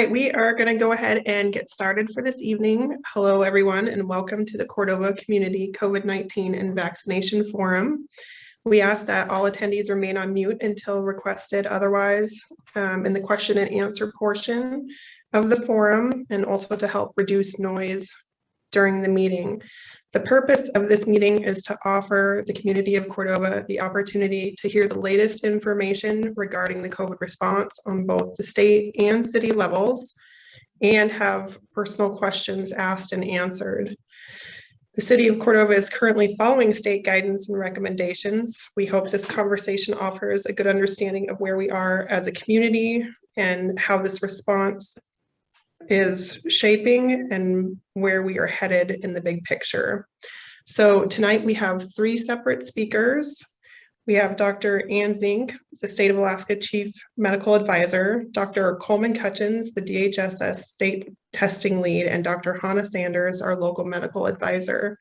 right, we are going to go ahead and get started for this evening. Hello, everyone, and welcome to the Cordova Community COVID-19 and Vaccination Forum. We ask that all attendees remain on mute until requested otherwise in the question and answer portion of the forum, and also to help reduce noise during the meeting. The purpose of this meeting is to offer the community of Cordova the opportunity to hear the latest information regarding the COVID response on both the state and city levels, and have personal questions asked and answered. The city of Cordova is currently following state guidance and recommendations. We hope this conversation offers a good understanding of where we are as a community and how this response is shaping and where we are headed in the big picture. So tonight we have three separate speakers. We have Dr. Ann Zink, the State of Alaska Chief Medical Advisor, Dr. Coleman, the DHSS State Testing Lead, and Dr. Hannah Sanders, our local medical advisor.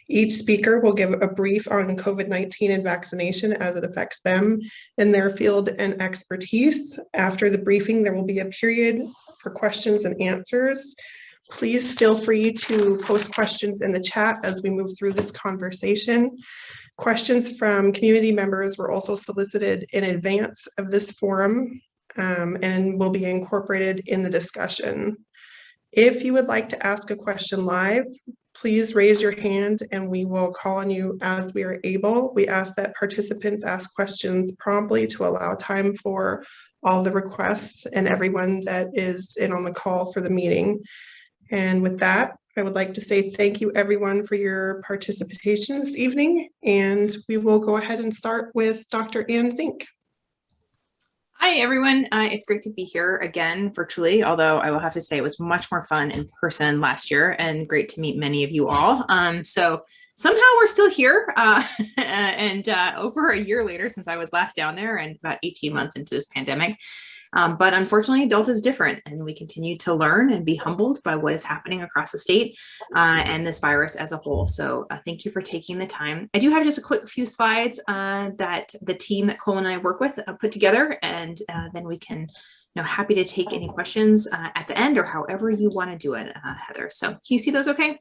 Each speaker will give a brief on COVID-19 and vaccination as it affects them in their field and expertise. After the briefing, there will be a period for questions and answers. Please feel free to post questions in the chat as we move through this conversation. Questions from community members were also solicited in advance of this forum and will be incorporated in the discussion. If you would like to ask a question live, please raise your hand and we will call on you as we are able. We ask that participants ask questions promptly to allow time for all the requests and everyone that is in on the call for the meeting. And with that, I would like to say thank you everyone for your participation this evening, and we will go ahead and start with Dr. Ann Zink. Hi everyone, it's great to be here again virtually, although I will have to say it was much more fun in person last year and great to meet many of you all. So somehow we're still here and over a year later since I was last down there and about 18 months into this pandemic. But unfortunately, Delta is different, and we continue to learn and be humbled by what is happening across the state and this virus as a whole. So thank you for taking the time. I do have just a quick few slides that the team that Cole and I work with put together, and then we can, happy to take any questions at the end or however you want to do it, Heather. So can you see those okay?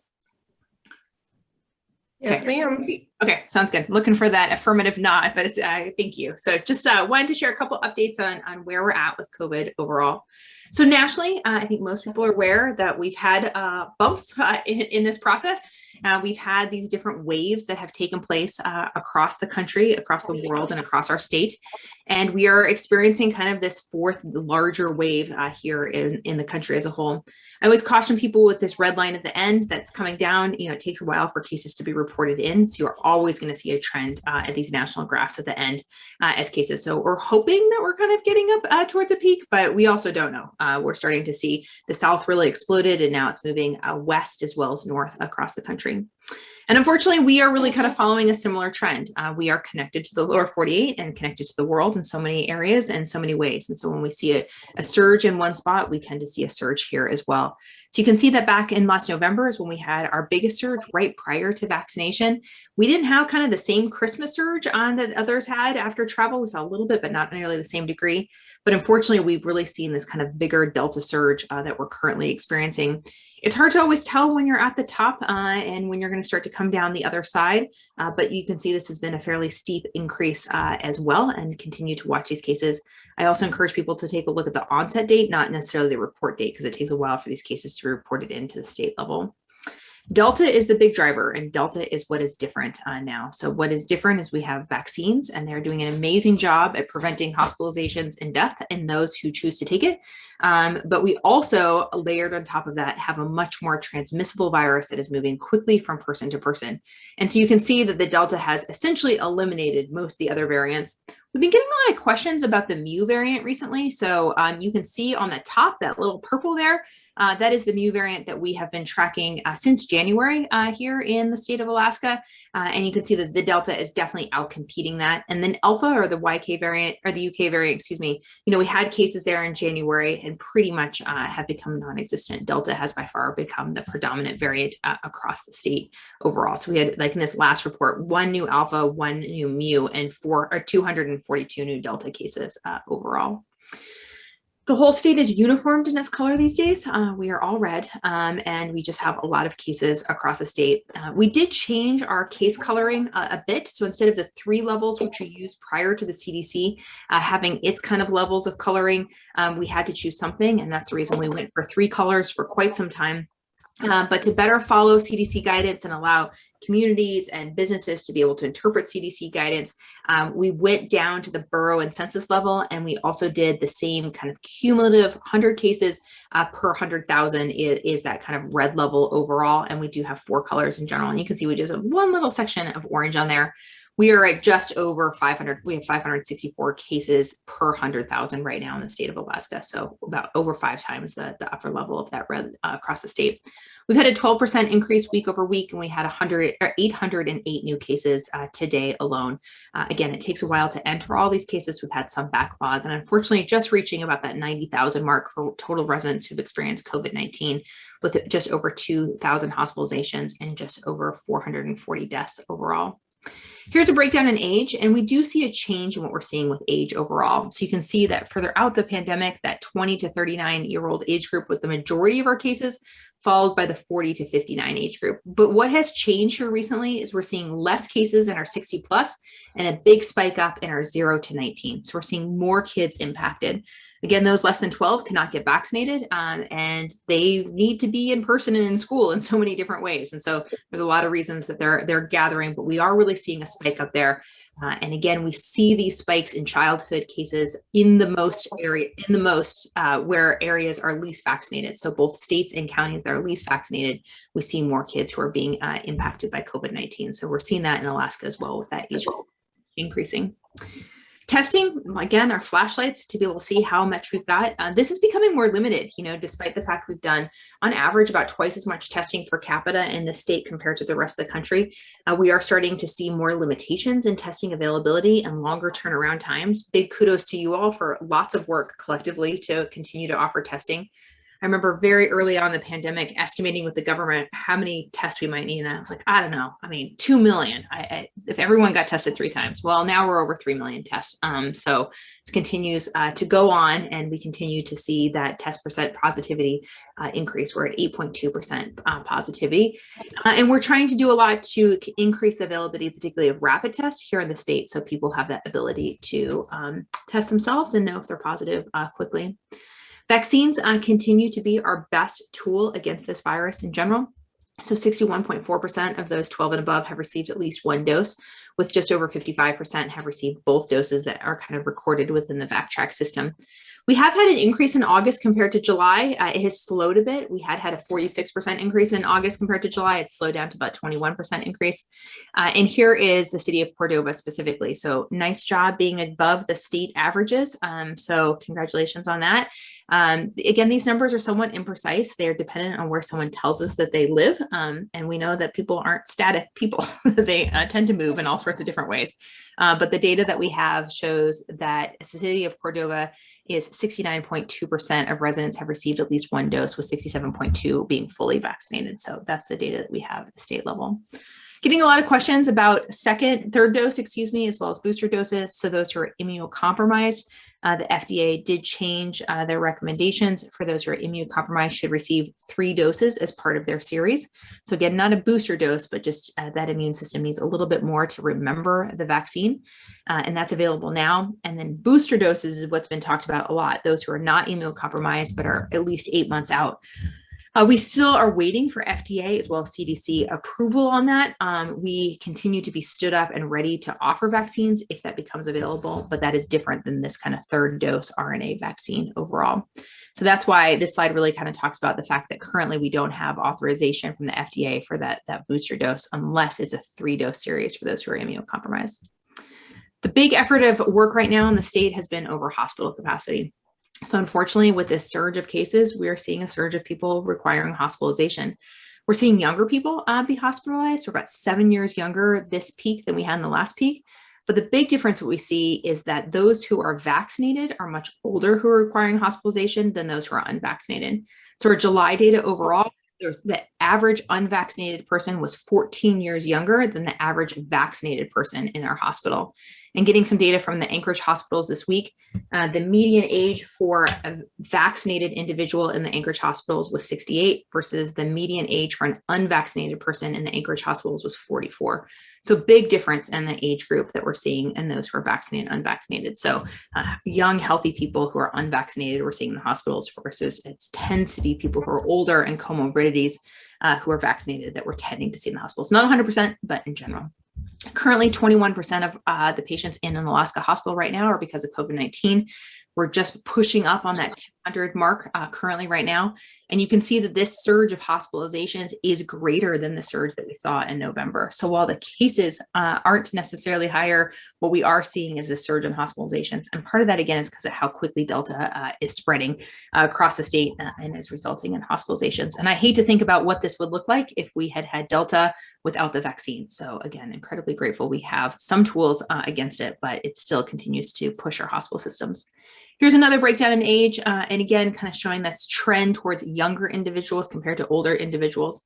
Yes, ma'am. Okay, sounds good. Looking for that affirmative nod, but it's, thank you. So just wanted to share a couple updates on where we're at with COVID overall. So nationally, I think most people are aware that we've had bumps in this process. We've had these different waves that have taken place across the country, across the world, and across our state. And we are experiencing kind of this fourth larger wave here in the country as a whole. I always caution people with this red line at the end that's coming down. It takes a while for cases to be reported in. So you're always going to see a trend at these national graphs at the end as cases. So we're hoping that we're kind of getting up towards a peak, but we also don't know. We're starting to see the South really exploded, and now it's moving west as well as north across the country. And unfortunately, we are really kind of following a similar trend. We are connected to the lower 48 and connected to the world in so many areas and so many ways. And so when we see a surge in one spot, we tend to see a surge here as well. So you can see that back in last November is when we had our biggest surge right prior to vaccination. We didn't have kind of the same Christmas surge that others had after travel. We saw a little bit, but not nearly the same degree. But unfortunately, we've really seen this kind of bigger Delta surge that we're currently experiencing. It's hard to always tell when you're at the top and when you're going to start to come down the other side, but you can see this has been a fairly steep increase as well, and continue to watch these cases. I also encourage people to take a look at the onset date, not necessarily the report date, because it takes a while for these cases to be reported into the state level. Delta is the big driver, and Delta is what is different now. So what is different is we have vaccines, and they're doing an amazing job at preventing hospitalizations and death in those who choose to take it. But we also, layered on top of that, have a much more transmissible virus that is moving quickly from person to person. And so you can see that the Delta has essentially eliminated most of the other variants. We've been getting a lot of questions about the Mu variant recently. So you can see on the top, that little purple there, that is the Mu variant that we have been tracking since January here in the state of Alaska. And you can see that the Delta is definitely outcompeting that. And then Alpha, or the YK variant, or the UK variant, excuse me, we had cases there in January and pretty much have become non-existent. Delta has by far become the predominant variant across the state overall. So we had, like in this last report, 1 new Alpha, 1 new Mu, and 242 new Delta cases overall. The whole state is uniformed in its color these days. We are all red, and we just have a lot of cases across the state. We did change our case coloring a bit. So instead of the 3 levels, which we used prior to the CDC, having its kind of levels of coloring, we had to choose something. And that's the reason we went for 3 colors for quite some time. But to better follow CDC guidance and allow communities and businesses to be able to interpret CDC guidance, we went down to the borough and census level, and we also did the same kind of cumulative 100 cases per 100,000 is that kind of red level overall. And we do have 4 colors in general. And you can see we just have one little section of orange on there. We are at just over 500. We have 564 cases per 100,000 right now in the state of Alaska. So about over 5 times the upper level of that red across the state. We've had a 12% increase week over week, and we had 808 new cases today alone. Again, it takes a while to enter all these cases. We've had some backlog, and unfortunately just reaching about that 90,000 mark for total residents who've experienced COVID-19, with just over 2,000 hospitalizations and just over 440 deaths overall. Here's a breakdown in age, and we do see a change in what we're seeing with age overall. So you can see that further out the pandemic, that 20 to 39-year-old age group was the majority of our cases, followed by the 40 to 59 age group. But what has changed here recently is we're seeing less cases in our 60 plus and a big spike up in our 0 to 19. So we're seeing more kids impacted. Again, those less than 12 cannot get vaccinated, and they need to be in person and in school in so many different ways. And so there's a lot of reasons that they're gathering, but we are really seeing a spike up there. And again, we see these spikes in childhood cases in the most where areas are least vaccinated. So both states and counties that are least vaccinated, we see more kids who are being impacted by COVID-19. So we're seeing that in Alaska as well, with that age increasing. Testing, again, our flashlights to be able to see how much we've got. This is becoming more limited, despite the fact we've done on average about twice as much testing per capita in the state compared to the rest of the country. We are starting to see more limitations in testing availability and longer turnaround times. Big kudos to you all for lots of work collectively to continue to offer testing. I remember very early on in the pandemic estimating with the government how many tests we might need. And I was like, I don't know. I mean, 2 million, if everyone got tested 3 times. Well, now we're over 3 million tests. So it continues to go on, and we continue to see that test percent positivity increase. We're at 8.2% positivity. And we're trying to do a lot to increase the availability, particularly of rapid tests here in the state, so people have that ability to test themselves and know if they're positive quickly. Vaccines continue to be our best tool against this virus in general. So 61.4% of those 12 and above have received at least 1 dose, with just over 55% have received both doses that are kind of recorded within the VacTrack system. We have had an increase in August compared to July. It has slowed a bit. We had a 46% increase in August compared to July. It's slowed down to about 21% increase. And here is the city of Cordova specifically. So nice job being above the state averages. So congratulations on that. Again, these numbers are somewhat imprecise. They're dependent on where someone tells us that they live. And we know that people aren't static people. They tend to move in all sorts of different ways. But the data that we have shows that the city of Cordova is 69.2% of residents have received at least 1 dose, with 67.2% being fully vaccinated. So that's the data that we have at the state level. Getting a lot of questions about third dose, as well as booster doses. So those who are immunocompromised, the FDA did change their recommendations. For those who are immunocompromised, should receive 3 doses as part of their series. So again, not a booster dose, but just that immune system needs a little bit more to remember the vaccine. And that's available now. And then booster doses is what's been talked about a lot. Those who are not immunocompromised, but are at least 8 months out. We still are waiting for FDA as well as CDC approval on that. We continue to be stood up and ready to offer vaccines if that becomes available, but that is different than this kind of 3rd dose RNA vaccine overall. So that's why this slide really kind of talks about the fact that currently we don't have authorization from the FDA for that booster dose, unless it's a 3-dose series for those who are immunocompromised. The big effort of work right now in the state has been over hospital capacity. So unfortunately, with this surge of cases, we are seeing a surge of people requiring hospitalization. We're seeing younger people be hospitalized. We're about 7 years younger this peak than we had in the last peak. But the big difference what we see is that those who are vaccinated are much older who are requiring hospitalization than those who are unvaccinated. So our July data overall, the average unvaccinated person was 14 years younger than the average vaccinated person in our hospital. And getting some data from the Anchorage hospitals this week, the median age for a vaccinated individual in the Anchorage hospitals was 68 versus the median age for an unvaccinated person in the Anchorage hospitals was 44. So big difference in the age group that we're seeing in those who are vaccinated and unvaccinated. So young, healthy people who are unvaccinated we're seeing in the hospitals versus it tends to be people who are older and comorbidities who are vaccinated that we're tending to see in the hospitals. Not 100%, but in general. Currently, 21% of the patients in an Alaska hospital right now are because of COVID-19. We're just pushing up on that 200 mark currently right now. And you can see that this surge of hospitalizations is greater than the surge that we saw in November. So while the cases aren't necessarily higher, what we are seeing is a surge in hospitalizations. And part of that, again, is because of how quickly Delta is spreading across the state and is resulting in hospitalizations. And I hate to think about what this would look like if we had had Delta without the vaccine. So again, incredibly grateful we have some tools against it, but it still continues to push our hospital systems. Here's another breakdown in age, and again, kind of showing this trend towards younger individuals compared to older individuals.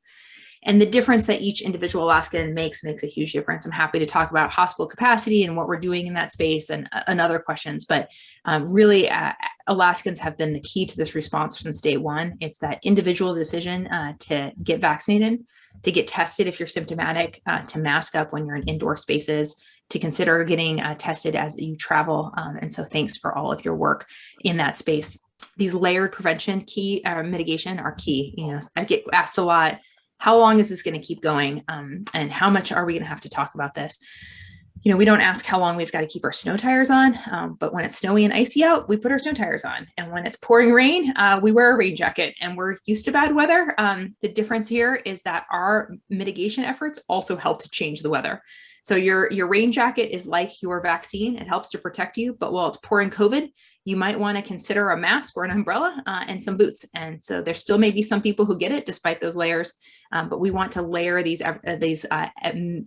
And the difference that each individual Alaskan makes a huge difference. I'm happy to talk about hospital capacity and what we're doing in that space and other questions, but really Alaskans have been the key to this response since day one. It's that individual decision to get vaccinated, to get tested if you're symptomatic, to mask up when you're in indoor spaces, to consider getting tested as you travel. And so thanks for all of your work in that space. These layered prevention mitigation are key. You know, I get asked a lot, how long is this going to keep going? And how much are we going to have to talk about this? You know, we don't ask how long we've got to keep our snow tires on, but when it's snowy and icy out, we put our snow tires on. And when it's pouring rain, we wear a rain jacket, and we're used to bad weather. The difference here is that our mitigation efforts also help to change the weather. So your rain jacket is like your vaccine. It helps to protect you, but while it's pouring COVID, you might want to consider a mask or an umbrella and some boots. And so there still may be some people who get it despite those layers, but we want to layer these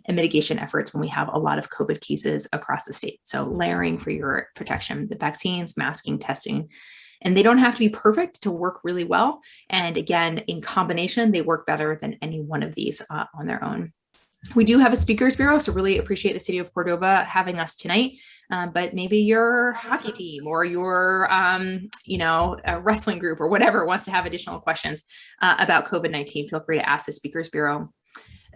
mitigation efforts when we have a lot of COVID cases across the state. So layering for your protection, the vaccines, masking, testing, and they don't have to be perfect to work really well. And again, in combination, they work better than any one of these on their own. We do have a speakers bureau, so really appreciate the city of Cordova having us tonight. But maybe your hockey team or your, a wrestling group or whatever wants to have additional questions about COVID-19, feel free to ask the speakers bureau.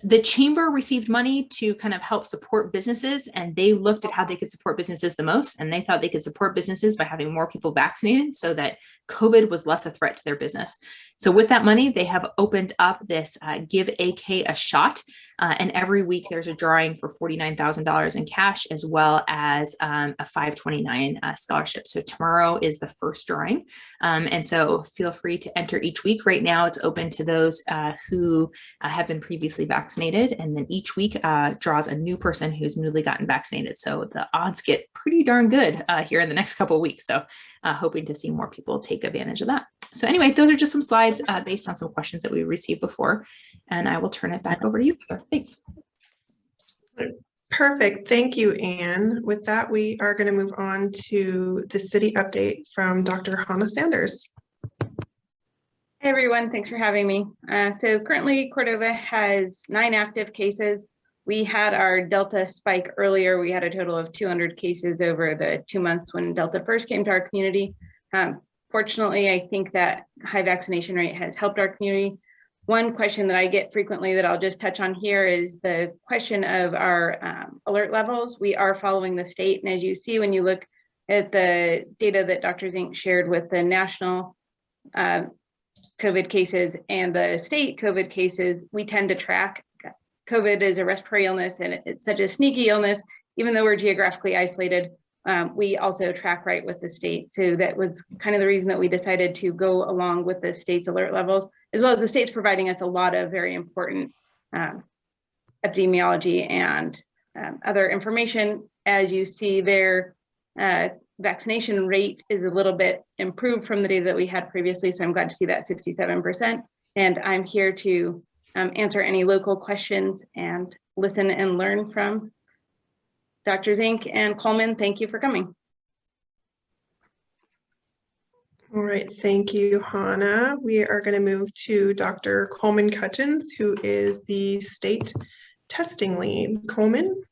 The chamber received money to kind of help support businesses, and they looked at how they could support businesses the most, and they thought they could support businesses by having more people vaccinated so that COVID was less a threat to their business. So with that money, they have opened up this Give AK a Shot, and every week there's a drawing for $49,000 in cash, as well as a 529 scholarship. So tomorrow is the first drawing, and so feel free to enter each week. Right now it's open to those who have been previously vaccinated, and then each week draws a new person who's newly gotten vaccinated. So the odds get pretty darn good here in the next couple of weeks. So hoping to see more people take advantage of that. So anyway, those are just some slides based on some questions that we received before, and I will turn it back over to you. Thanks. Perfect. Thank you, Anne. With that, we are going to move on to the city update from Dr. Hannah Sanders. Hey everyone, thanks for having me. So currently Cordova has 9 active cases. We had our Delta spike earlier. We had a total of 200 cases over the 2 months when Delta first came to our community. Fortunately, I think that high vaccination rate has helped our community. One question that I get frequently that I'll just touch on here is the question of our alert levels. We are following the state, and as you see when you look at the data that Dr. Zink shared with the national COVID cases and the state COVID cases, we tend to track. COVID is a respiratory illness, and it's such a sneaky illness. Even though we're geographically isolated, we also track right with the state. So that was kind of the reason that we decided to go along with the state's alert levels, as well as the state's providing us a lot of very important epidemiology and other information. As you see, their vaccination rate is a little bit improved from the data that we had previously. So I'm glad to see that 67%. And I'm here to answer any local questions and listen and learn from Dr. Zink and Coleman. Thank you for coming. All right, thank you, Hannah. We are going to move to Dr. Coleman Cutchins, who is the state testing lead. Coleman?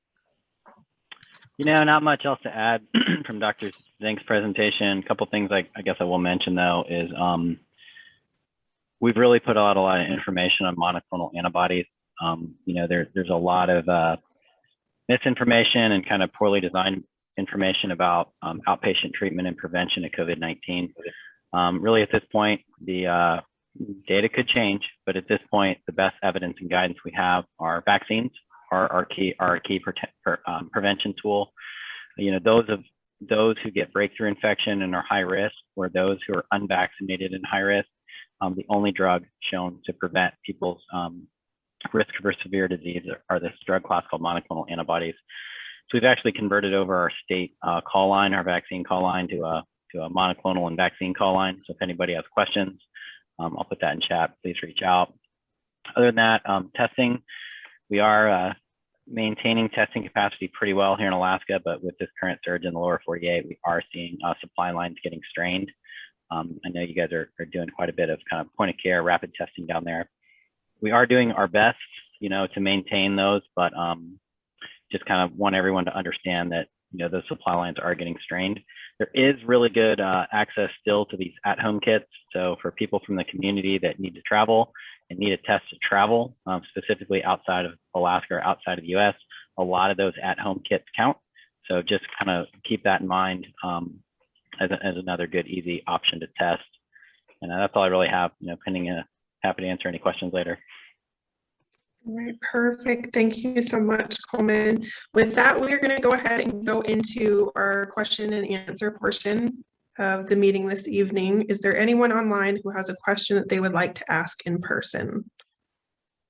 Not much else to add from Dr. Zink's presentation. A couple things I guess I will mention though is we've really put out a lot of information on monoclonal antibodies. There's a lot of misinformation and kind of poorly designed information about outpatient treatment and prevention of COVID-19. Really at this point, the data could change, but at this point, the best evidence and guidance we have are vaccines, are our key prevention tool. Those who get breakthrough infection and are high risk, or those who are unvaccinated and high risk, the only drug shown to prevent people's risk for severe disease are this drug class called monoclonal antibodies. So we've actually converted over our state call line, our vaccine call line, to a monoclonal and vaccine call line. So if anybody has questions, I'll put that in chat. Please reach out. Other than that, testing, we are maintaining testing capacity pretty well here in Alaska, but with this current surge in the lower 48, we are seeing supply lines getting strained. I know you guys are doing quite a bit of kind of point of care rapid testing down there. We are doing our best, to maintain those, but just kind of want everyone to understand that, those supply lines are getting strained. There is really good access still to these at-home kits. So for people from the community that need to travel and need a test to travel, specifically outside of Alaska or outside of the US, a lot of those at-home kits count. So just kind of keep that in mind as another good, easy option to test. And that's all I really have, pending. Happy to answer any questions later. All right, perfect. Thank you so much, Coleman. With that, we're going to go ahead and go into our question and answer portion of the meeting this evening. Is there anyone online who has a question that they would like to ask in person?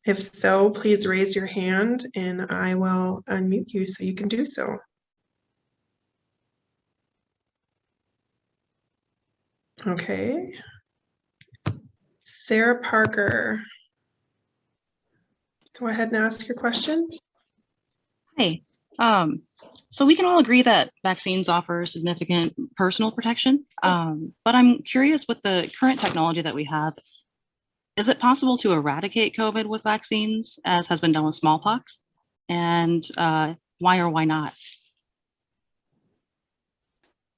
If so, please raise your hand and I will unmute you so you can do so. Okay. Sarah Parker. Go ahead and ask your question. Hey, so we can all agree that vaccines offer significant personal protection, but I'm curious with the current technology that we have, is it possible to eradicate COVID with vaccines as has been done with smallpox? And why or why not?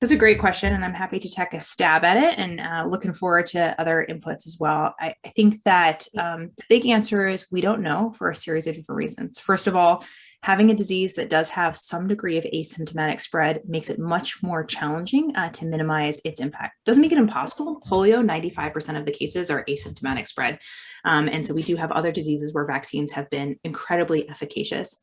That's a great question, and I'm happy to take a stab at it, and looking forward to other inputs as well. I think that the big answer is we don't know for a series of different reasons. First of all, having a disease that does have some degree of asymptomatic spread makes it much more challenging to minimize its impact. Doesn't make it impossible. Polio, 95% of the cases are asymptomatic spread. And so we do have other diseases where vaccines have been incredibly efficacious.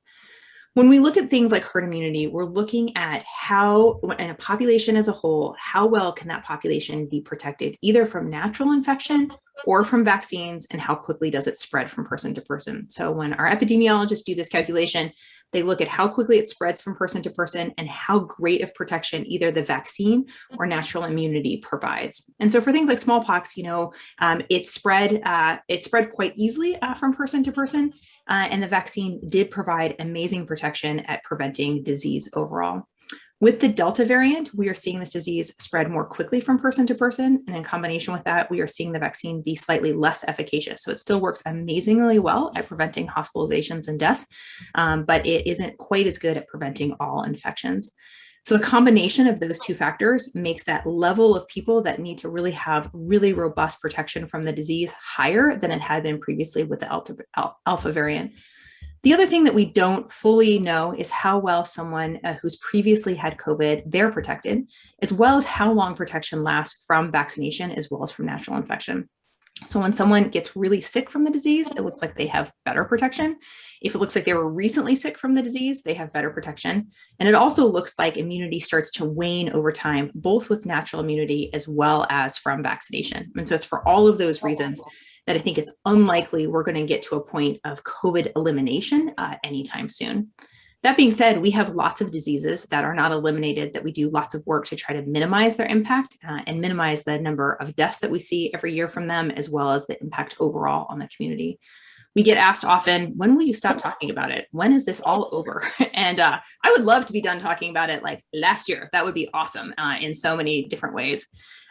When we look at things like herd immunity, we're looking at how, in a population as a whole, how well can that population be protected, either from natural infection or from vaccines, and how quickly does it spread from person to person? So when our epidemiologists do this calculation, they look at how quickly it spreads from person to person and how great of protection either the vaccine or natural immunity provides. And so for things like smallpox, it spread quite easily from person to person, and the vaccine did provide amazing protection at preventing disease overall. With the Delta variant, we are seeing this disease spread more quickly from person to person. And in combination with that, we are seeing the vaccine be slightly less efficacious. So it still works amazingly well at preventing hospitalizations and deaths, but it isn't quite as good at preventing all infections. So the combination of those two factors makes that level of people that need to really have really robust protection from the disease higher than it had been previously with the Alpha variant. The other thing that we don't fully know is how well someone who's previously had COVID, they're protected, as well as how long protection lasts from vaccination, as well as from natural infection. So when someone gets really sick from the disease, it looks like they have better protection. If it looks like they were recently sick from the disease, they have better protection. And it also looks like immunity starts to wane over time, both with natural immunity as well as from vaccination. And so it's for all of those reasons that I think it's unlikely we're going to get to a point of COVID elimination anytime soon. That being said, we have lots of diseases that are not eliminated, that we do lots of work to try to minimize their impact and minimize the number of deaths that we see every year from them, as well as the impact overall on the community. We get asked often, when will you stop talking about it? When is this all over? And I would love to be done talking about it like last year. That would be awesome in so many different ways.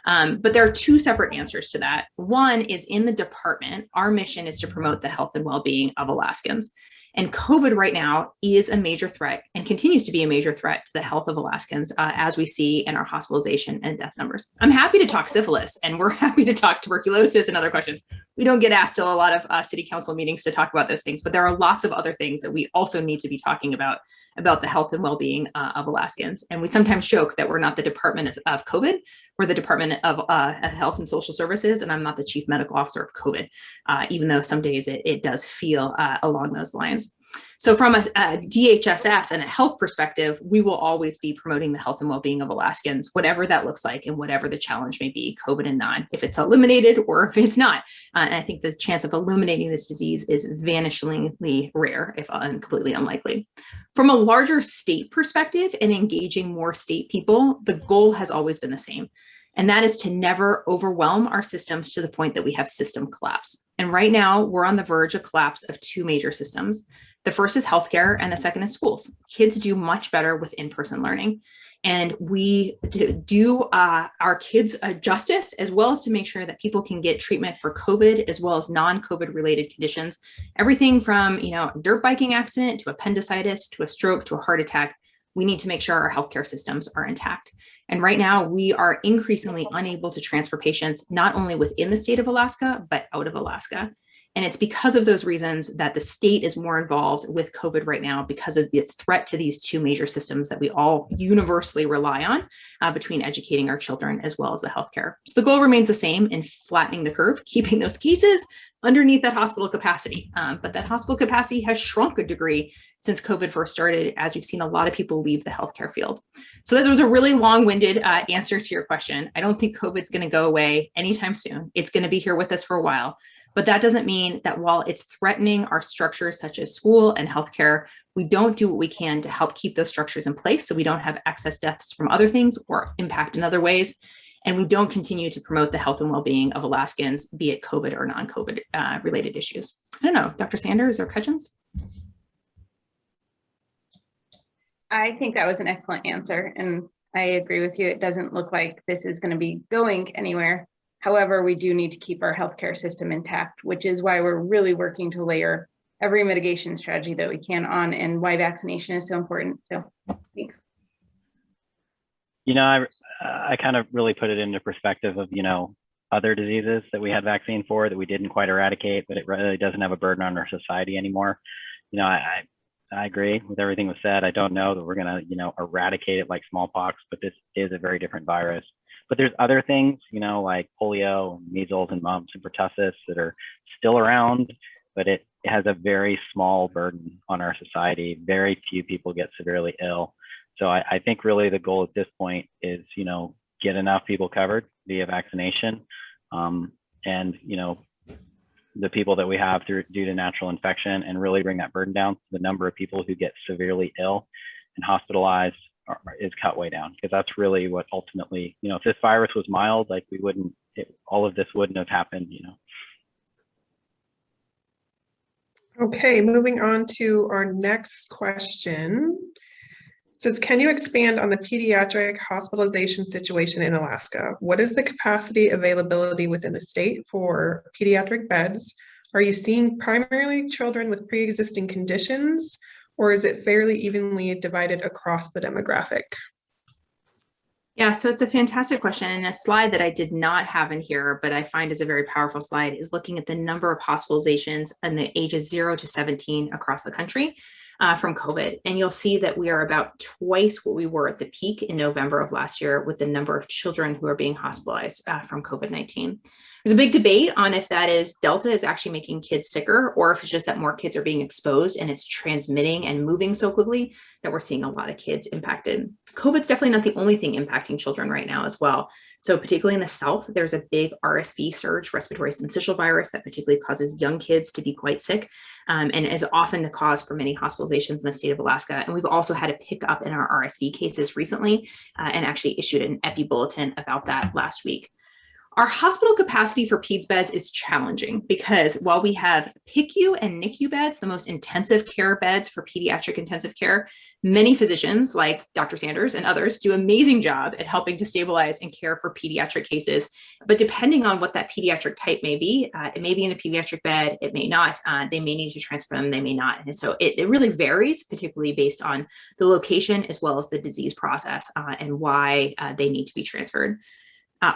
But there are two separate answers to that. One is in the department, our mission is to promote the health and well-being of Alaskans. And COVID right now is a major threat and continues to be a major threat to the health of Alaskans, as we see in our hospitalization and death numbers. I'm happy to talk syphilis, and we're happy to talk tuberculosis and other questions. We don't get asked to a lot of city council meetings to talk about those things, but there are lots of other things that we also need to be talking about the health and well-being of Alaskans. And we sometimes joke that we're not the Department of COVID, we're the Department of Health and Social Services, and I'm not the Chief Medical Officer of COVID, even though some days it does feel along those lines. So from a DHSS and a health perspective, we will always be promoting the health and well-being of Alaskans, whatever that looks like and whatever the challenge may be, COVID and non, if it's eliminated or if it's not. And I think the chance of eliminating this disease is vanishingly rare, if completely unlikely. From a larger state perspective and engaging more state people, the goal has always been the same. And that is to never overwhelm our systems to the point that we have system collapse. And right now we're on the verge of collapse of two major systems. The first is healthcare and the second is schools. Kids do much better with in-person learning. And we do our kids justice, as well as to make sure that people can get treatment for COVID as well as non-COVID related conditions. Everything from, a dirt biking accident to appendicitis to a stroke to a heart attack. We need to make sure our healthcare systems are intact. And right now we are increasingly unable to transfer patients, not only within the state of Alaska, but out of Alaska. And it's because of those reasons that the state is more involved with COVID right now, because of the threat to these two major systems that we all universally rely on between educating our children as well as the healthcare. So the goal remains the same in flattening the curve, keeping those cases underneath that hospital capacity. But that hospital capacity has shrunk a degree since COVID first started, as we've seen a lot of people leave the healthcare field. So that was a really long-winded answer to your question. I don't think COVID's going to go away anytime soon. It's going to be here with us for a while. But that doesn't mean that while it's threatening our structures such as school and healthcare, we don't do what we can to help keep those structures in place so we don't have excess deaths from other things or impact in other ways. And we don't continue to promote the health and well-being of Alaskans, be it COVID or non-COVID related issues. I don't know, Dr. Sanders or Hutchins? I think that was an excellent answer. And I agree with you. It doesn't look like this is going to be going anywhere. However, we do need to keep our healthcare system intact, which is why we're really working to layer every mitigation strategy that we can on, and why vaccination is so important. So thanks. I kind of really put it into perspective of, other diseases that we had vaccine for that we didn't quite eradicate, but it really doesn't have a burden on our society anymore. I agree with everything was said. I don't know that we're going to, eradicate it like smallpox, but this is a very different virus. But there's other things, like polio, measles and mumps and pertussis that are still around, but it has a very small burden on our society. Very few people get severely ill. So I think really the goal at this point is, get enough people covered via vaccination. And, the people that we have due to natural infection, and really bring that burden down. The number of people who get severely ill and hospitalized is cut way down, because that's really what ultimately, if this virus was mild, like all of this wouldn't have happened, Okay, moving on to our next question. It says, can you expand on the pediatric hospitalization situation in Alaska? What is the capacity availability within the state for pediatric beds? Are you seeing primarily children with pre-existing conditions, or is it fairly evenly divided across the demographic? Yeah, so it's a fantastic question. And a slide that I did not have in here, but I find is a very powerful slide, is looking at the number of hospitalizations in the ages 0 to 17 across the country from COVID. And you'll see that we are about twice what we were at the peak in November of last year with the number of children who are being hospitalized from COVID-19. There's a big debate on if that is Delta is actually making kids sicker, or if it's just that more kids are being exposed and it's transmitting and moving so quickly that we're seeing a lot of kids impacted. COVID's definitely not the only thing impacting children right now as well. So particularly in the South, there's a big RSV surge, respiratory syncytial virus, that particularly causes young kids to be quite sick and is often the cause for many hospitalizations in the state of Alaska. And we've also had a pickup in our RSV cases recently and actually issued an epi bulletin about that last week. Our hospital capacity for peds beds is challenging because while we have PICU and NICU beds, the most intensive care beds for pediatric intensive care, many physicians like Dr. Sanders and others do an amazing job at helping to stabilize and care for pediatric cases. But depending on what that pediatric type may be, it may be in a pediatric bed, it may not, they may need to transfer them, they may not. And so it really varies, particularly based on the location as well as the disease process and why they need to be transferred.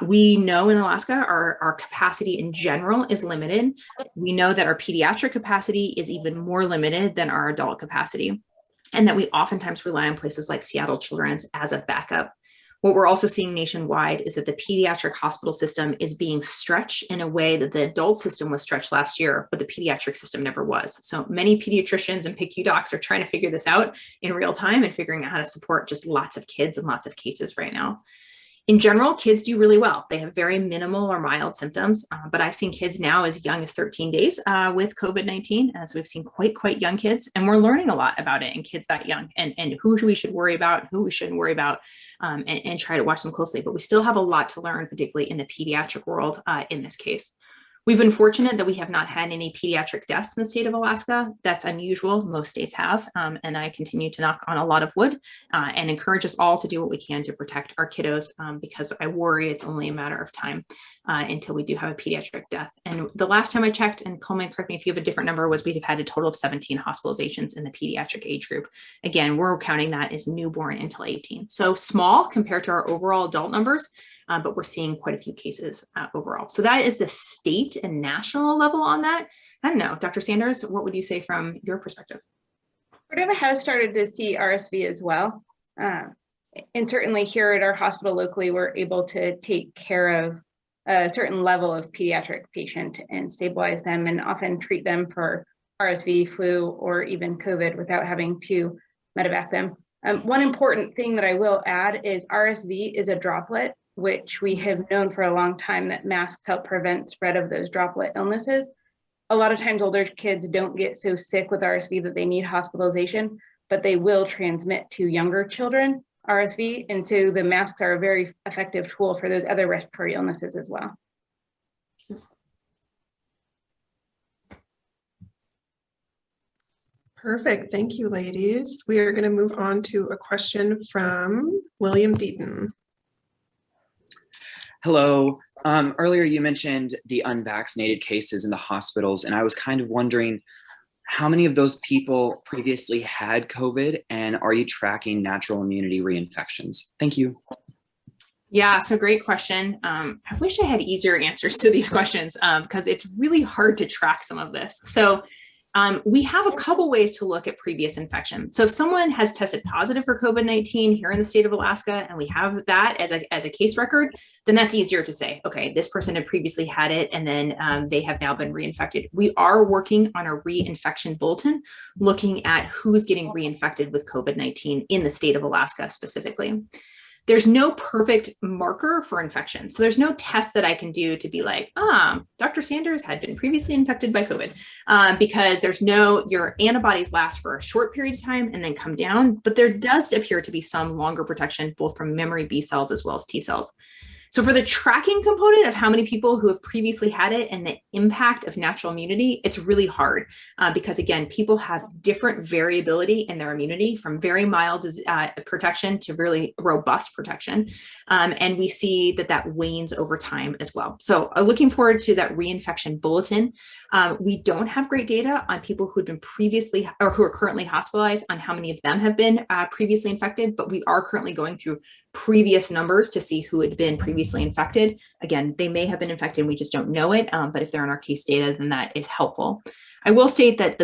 We know in Alaska, our capacity in general is limited. We know that our pediatric capacity is even more limited than our adult capacity, and that we oftentimes rely on places like Seattle Children's as a backup. What we're also seeing nationwide is that the pediatric hospital system is being stretched in a way that the adult system was stretched last year, but the pediatric system never was. So many pediatricians and PICU docs are trying to figure this out in real time and figuring out how to support just lots of kids and lots of cases right now. In general, kids do really well. They have very minimal or mild symptoms, but I've seen kids now as young as 13 days with COVID-19. So we've seen quite young kids, and we're learning a lot about it in kids that young and who we should worry about, who we shouldn't worry about, and try to watch them closely. But we still have a lot to learn, particularly in the pediatric world in this case. We've been fortunate that we have not had any pediatric deaths in the state of Alaska. That's unusual. Most states have, and I continue to knock on a lot of wood and encourage us all to do what we can to protect our kiddos because I worry it's only a matter of time until we do have a pediatric death. And the last time I checked, and Coleman, correct me if you have a different number, was we'd have had a total of 17 hospitalizations in the pediatric age group. Again, we're counting that as newborn until 18. So small compared to our overall adult numbers, but we're seeing quite a few cases overall. So that is the state and national level on that. I don't know, Dr. Sanders, what would you say from your perspective? Cordova has started to see RSV as well. And certainly here at our hospital locally, we're able to take care of a certain level of pediatric patient and stabilize them and often treat them for RSV, flu, or even COVID without having to medevac them. One important thing that I will add is RSV is a droplet, which we have known for a long time that masks help prevent spread of those droplet illnesses. A lot of times older kids don't get so sick with RSV that they need hospitalization, but they will transmit to younger children RSV. And so the masks are a very effective tool for those other respiratory illnesses as well. Perfect. Thank you, ladies. We are going to move on to a question from William Deaton. Hello. Earlier you mentioned the unvaccinated cases in the hospitals, and I was kind of wondering how many of those people previously had COVID, and are you tracking natural immunity reinfections? Thank you. Yeah, so great question. I wish I had easier answers to these questions because it's really hard to track some of this. So we have a couple ways to look at previous infection. So if someone has tested positive for COVID-19 here in the state of Alaska, and we have that as a case record, then that's easier to say, okay, this person had previously had it, and then they have now been reinfected. We are working on a reinfection bulletin, looking at who's getting reinfected with COVID-19 in the state of Alaska specifically. There's no perfect marker for infection. So there's no test that I can do to be like, Dr. Sanders had been previously infected by COVID because your antibodies last for a short period of time and then come down, but there does appear to be some longer protection, both from memory B cells as well as T cells. So for the tracking component of how many people who have previously had it and the impact of natural immunity, it's really hard because, again, people have different variability in their immunity from very mild protection to really robust protection. And we see that wanes over time as well. So looking forward to that reinfection bulletin. We don't have great data on people who had been previously or who are currently hospitalized on how many of them have been previously infected, but we are currently going through previous numbers to see who had been previously infected. Again, they may have been infected, we just don't know it, but if they're in our case data, then that is helpful. I will state that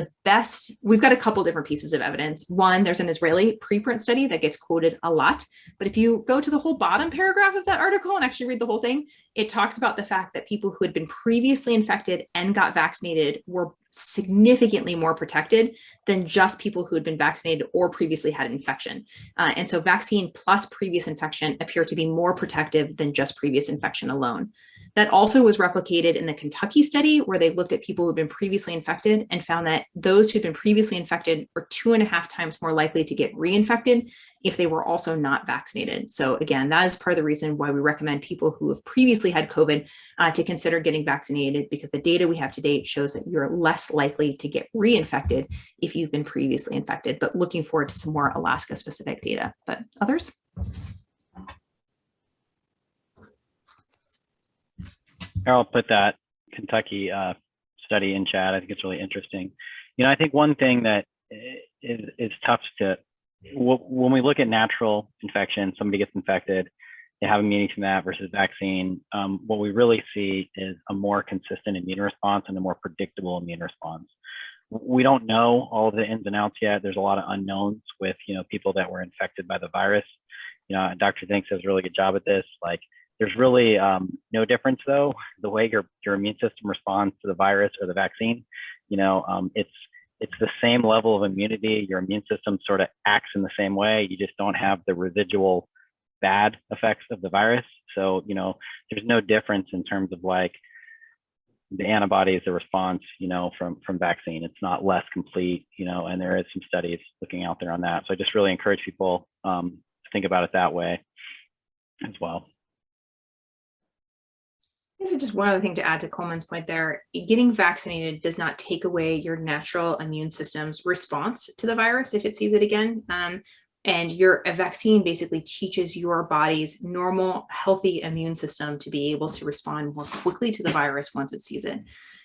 we've got a couple different pieces of evidence. One, there's an Israeli preprint study that gets quoted a lot, but if you go to the whole bottom paragraph of that article and actually read the whole thing, it talks about the fact that people who had been previously infected and got vaccinated were significantly more protected than just people who had been vaccinated or previously had an infection. And so vaccine plus previous infection appear to be more protective than just previous infection alone. That also was replicated in the Kentucky study, where they looked at people who had been previously infected and found that those who'd been previously infected were 2.5 times more likely to get reinfected if they were also not vaccinated. So again, that is part of the reason why we recommend people who have previously had COVID to consider getting vaccinated, because the data we have to date shows that you're less likely to get reinfected if you've been previously infected. But looking forward to some more Alaska specific data. But others? I'll put that Kentucky study in chat. I think it's really interesting. I think one thing that is tough to, when we look at natural infection, somebody gets infected, they have immunity from that versus vaccine. What we really see is a more consistent immune response and a more predictable immune response. We don't know all of the ins and outs yet. There's a lot of unknowns with, people that were infected by the virus. Dr. Zinks does a really good job at this. Like, there's really no difference though, the way your immune system responds to the virus or the vaccine. It's the same level of immunity. Your immune system sort of acts in the same way. You just don't have the residual bad effects of the virus. So, there's no difference in terms of like the antibodies, the response, from vaccine. It's not less complete, and there is some studies looking out there on that. So I just really encourage people to think about it that way as well. This is just one other thing to add to Coleman's point there. Getting vaccinated does not take away your natural immune system's response to the virus if it sees it again. And a vaccine basically teaches your body's normal, healthy immune system to be able to respond more quickly to the virus once it sees it.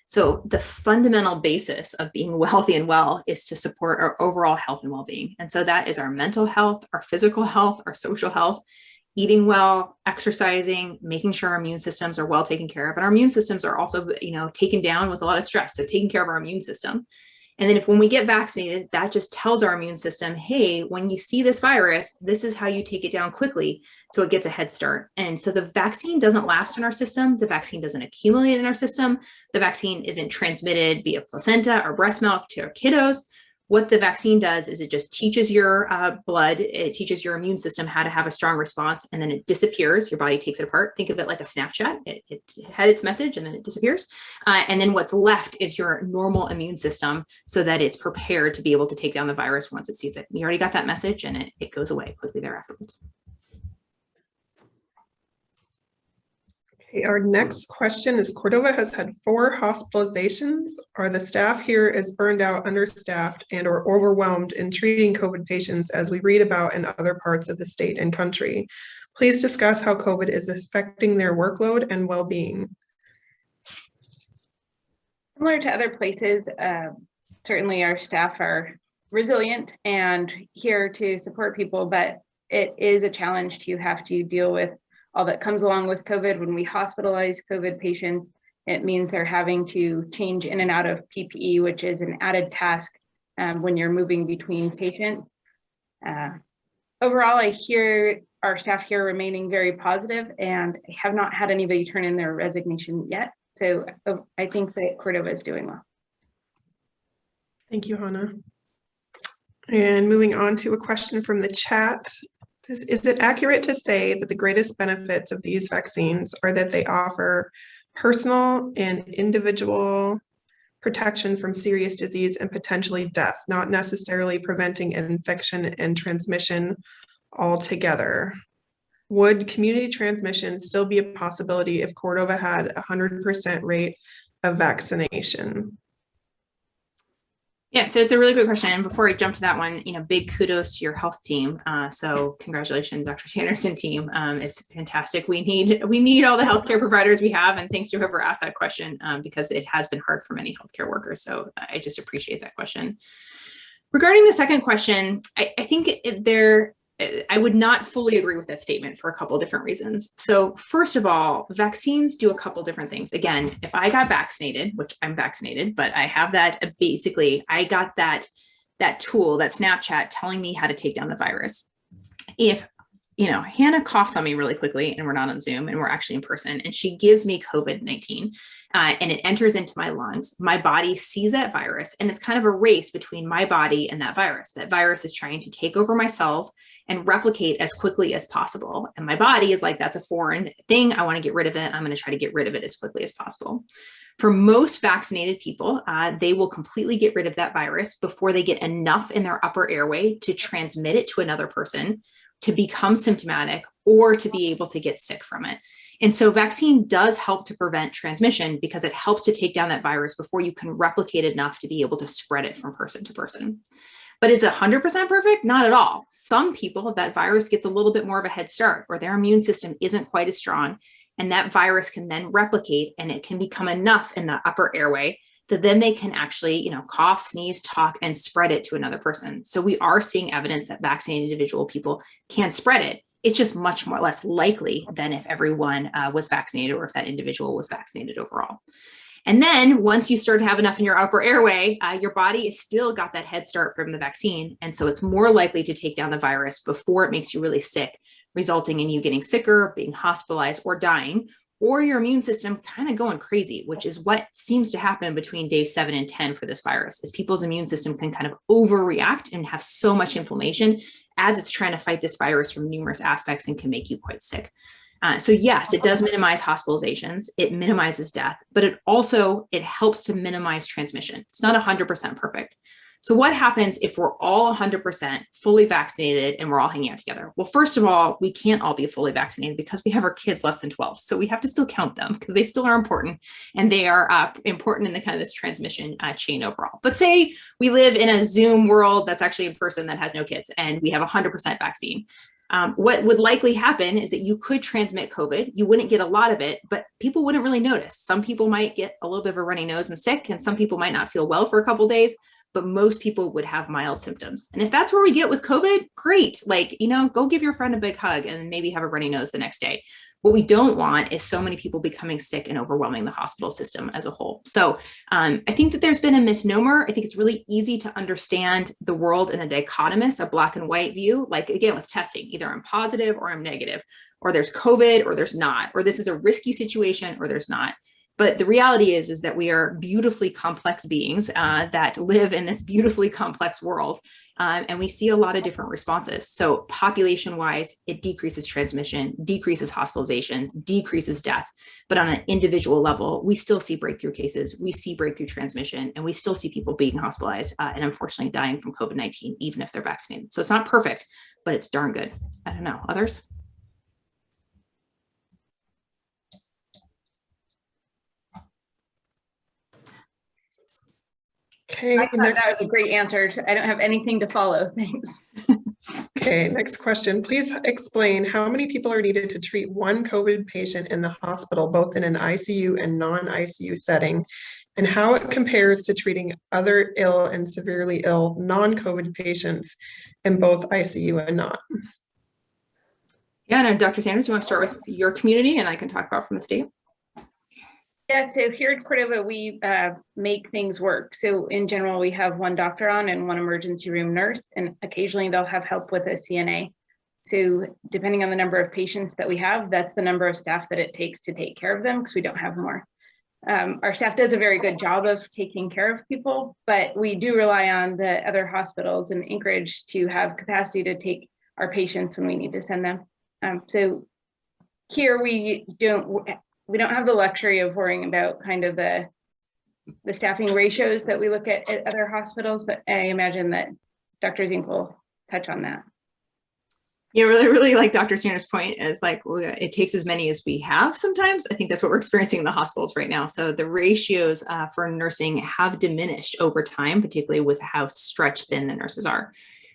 So the fundamental basis of being healthy and well is to support our overall health and well-being. And so that is our mental health, our physical health, our social health, eating well, exercising, making sure our immune systems are well taken care of. And our immune systems are also, taken down with a lot of stress. So taking care of our immune system. And then when we get vaccinated, that just tells our immune system, hey, when you see this virus, this is how you take it down quickly. So it gets a head start. And so the vaccine doesn't last in our system. The vaccine doesn't accumulate in our system. The vaccine isn't transmitted via placenta or breast milk to our kiddos. What the vaccine does is it just teaches your blood, it teaches your immune system how to have a strong response, and then it disappears. Your body takes it apart. Think of it like a Snapchat. It had its message and then it disappears. And then what's left is your normal immune system so that it's prepared to be able to take down the virus once it sees it. You already got that message and it goes away quickly thereafter. Okay, our next question is, Cordova has had 4 hospitalizations. Are the staff here as burned out, understaffed, and or overwhelmed in treating COVID patients as we read about in other parts of the state and country? Please discuss how COVID is affecting their workload and well-being. Similar to other places, certainly our staff are resilient and here to support people, but it is a challenge to have to deal with all that comes along with COVID. When we hospitalize COVID patients, it means they're having to change in and out of PPE, which is an added task when you're moving between patients. Overall, I hear our staff here remaining very positive and have not had anybody turn in their resignation yet. So I think that Cordova is doing well. Thank you, Hannah. And moving on to a question from the chat. Is it accurate to say that the greatest benefits of these vaccines are that they offer personal and individual protection from serious disease and potentially death, not necessarily preventing infection and transmission altogether? Would community transmission still be a possibility if Cordova had a 100% rate of vaccination? Yeah, so it's a really good question. And before I jump to that one, big kudos to your health team. So congratulations, Dr. Sanders and team. It's fantastic. We need all the healthcare providers we have. And thanks to whoever asked that question, because it has been hard for many healthcare workers. So I just appreciate that question. Regarding the second question, I think I would not fully agree with that statement for a couple of different reasons. So first of all, vaccines do a couple different things. Again, if I got vaccinated, which I'm vaccinated, but I have that, basically, I got that tool, that Snapchat telling me how to take down the virus. If Hannah coughs on me really quickly, and we're not on Zoom and we're actually in person, and she gives me COVID-19 and it enters into my lungs. My body sees that virus, and it's kind of a race between my body and that virus. That virus is trying to take over my cells and replicate as quickly as possible. And my body is like, that's a foreign thing. I want to get rid of it. I'm going to try to get rid of it as quickly as possible. For most vaccinated people, they will completely get rid of that virus before they get enough in their upper airway to transmit it to another person, to become symptomatic, or to be able to get sick from it. And so vaccine does help to prevent transmission because it helps to take down that virus before you can replicate enough to be able to spread it from person to person. But is it 100% perfect? Not at all. Some people, that virus gets a little bit more of a head start, or their immune system isn't quite as strong, and that virus can then replicate, and it can become enough in the upper airway that then they can actually, cough, sneeze, talk, and spread it to another person. So we are seeing evidence that vaccinated individual people can spread it. It's just much more less likely than if everyone was vaccinated, or if that individual was vaccinated overall. And then once you start to have enough in your upper airway, your body has still got that head start from the vaccine. And so it's more likely to take down the virus before it makes you really sick, resulting in you getting sicker, being hospitalized, or dying, or your immune system kind of going crazy, which is what seems to happen between day 7 and 10 for this virus, is people's immune system can kind of overreact and have so much inflammation as it's trying to fight this virus from numerous aspects, and can make you quite sick. So yes, it does minimize hospitalizations, it minimizes death, but it helps to minimize transmission. It's not 100% perfect. So what happens if we're all 100% fully vaccinated and we're all hanging out together? Well, first of all, we can't all be fully vaccinated because we have our kids less than 12. So we have to still count them because they still are important, and they are important in the kind of this transmission chain overall. But say we live in a Zoom world that's actually in person that has no kids, and we have 100% vaccine. What would likely happen is that you could transmit COVID. You wouldn't get a lot of it, but people wouldn't really notice. Some people might get a little bit of a runny nose and sick, and some people might not feel well for a couple of days, but most people would have mild symptoms. And if that's where we get with COVID, great. Go give your friend a big hug and maybe have a runny nose the next day. What we don't want is so many people becoming sick and overwhelming the hospital system as a whole. So I think that there's been a misnomer. I think it's really easy to understand the world in a dichotomous, a black and white view, like again, with testing, either I'm positive or I'm negative, or there's COVID or there's not, or this is a risky situation or there's not. But the reality is that we are beautifully complex beings that live in this beautifully complex world. And we see a lot of different responses. So population-wise, it decreases transmission, decreases hospitalization, decreases death. But on an individual level, we still see breakthrough cases, we see breakthrough transmission, and we still see people being hospitalized and unfortunately dying from COVID-19, even if they're vaccinated. So it's not perfect, but it's darn good. I don't know, others? Okay, I thought that was a great answer. I don't have anything to follow. Thanks. Okay, next question. Please explain how many people are needed to treat one COVID patient in the hospital, both in an ICU and non-ICU setting, and how it compares to treating other ill and severely ill non-COVID patients in both ICU and not. Yeah, no, Dr. Sanders, you want to start with your community, and I can talk about from the state? Yeah, so here at Cordova, we make things work. So in general, we have one doctor on and one emergency room nurse, and occasionally they'll have help with a CNA. So depending on the number of patients that we have, that's the number of staff that it takes to take care of them, because we don't have more. Our staff does a very good job of taking care of people, but we do rely on the other hospitals in Anchorage to have capacity to take our patients when we need to send them. So here we don't have the luxury of worrying about kind of the staffing ratios that we look at other hospitals, but I imagine that Dr. Zink will touch on that. Yeah, really like Dr. Sanders' point is like, it takes as many as we have sometimes. I think that's what we're experiencing in the hospitals right now. So the ratios for nursing have diminished over time, particularly with how stretched thin the nurses are.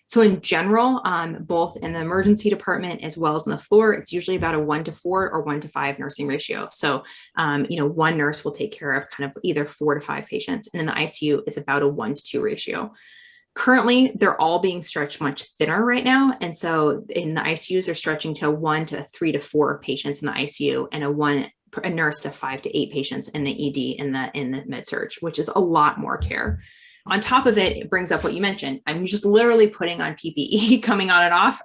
So in general, both in the emergency department as well as on the floor, it's usually about a 1-to-4 or 1-to-5 nursing ratio. So, one nurse will take care of kind of either 4 to 5 patients. And in the ICU, it's about a 1-to-2 ratio. Currently, they're all being stretched much thinner right now. And so in the ICUs, they're stretching to 1 to 3 to 4 patients in the ICU, and a nurse to 5 to 8 patients in the ED in the med surg, which is a lot more care. On top of it, it brings up what you mentioned. I'm just literally putting on PPE coming on and off.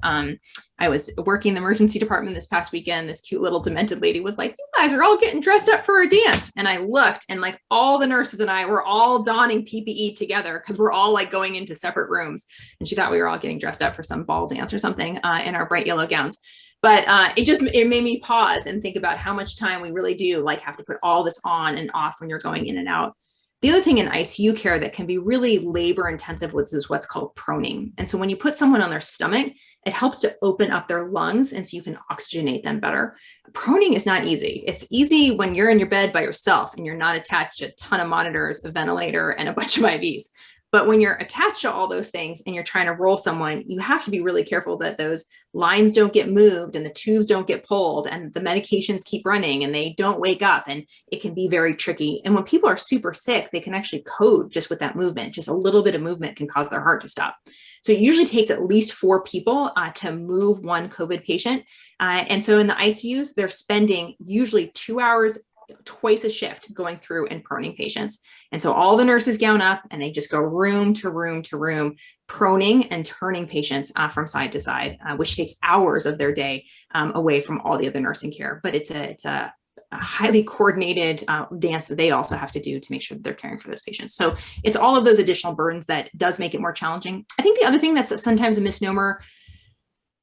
I was working in the emergency department this past weekend. This cute little demented lady was like, "You guys are all getting dressed up for a dance." And I looked, and like all the nurses and I were all donning PPE together because we're all like going into separate rooms. And she thought we were all getting dressed up for some ball dance or something in our bright yellow gowns. But it made me pause and think about how much time we really do like have to put all this on and off when you're going in and out. The other thing in ICU care that can be really labor intensive is what's called proning. And so when you put someone on their stomach, it helps to open up their lungs and so you can oxygenate them better. Proning is not easy. It's easy when you're in your bed by yourself and you're not attached to a ton of monitors, a ventilator, and a bunch of IVs. But when you're attached to all those things and you're trying to roll someone, you have to be really careful that those lines don't get moved and the tubes don't get pulled and the medications keep running and they don't wake up, and it can be very tricky. And when people are super sick, they can actually code just with that movement. Just a little bit of movement can cause their heart to stop. So it usually takes at least 4 people to move one COVID patient. And so in the ICUs, they're spending usually 2 hours twice a shift going through and proning patients. And so all the nurses gown up and they just go room to room to room, proning and turning patients from side to side, which takes hours of their day away from all the other nursing care. But it's a highly coordinated dance that they also have to do to make sure that they're caring for those patients. So it's all of those additional burdens that does make it more challenging. I think the other thing that's sometimes a misnomer,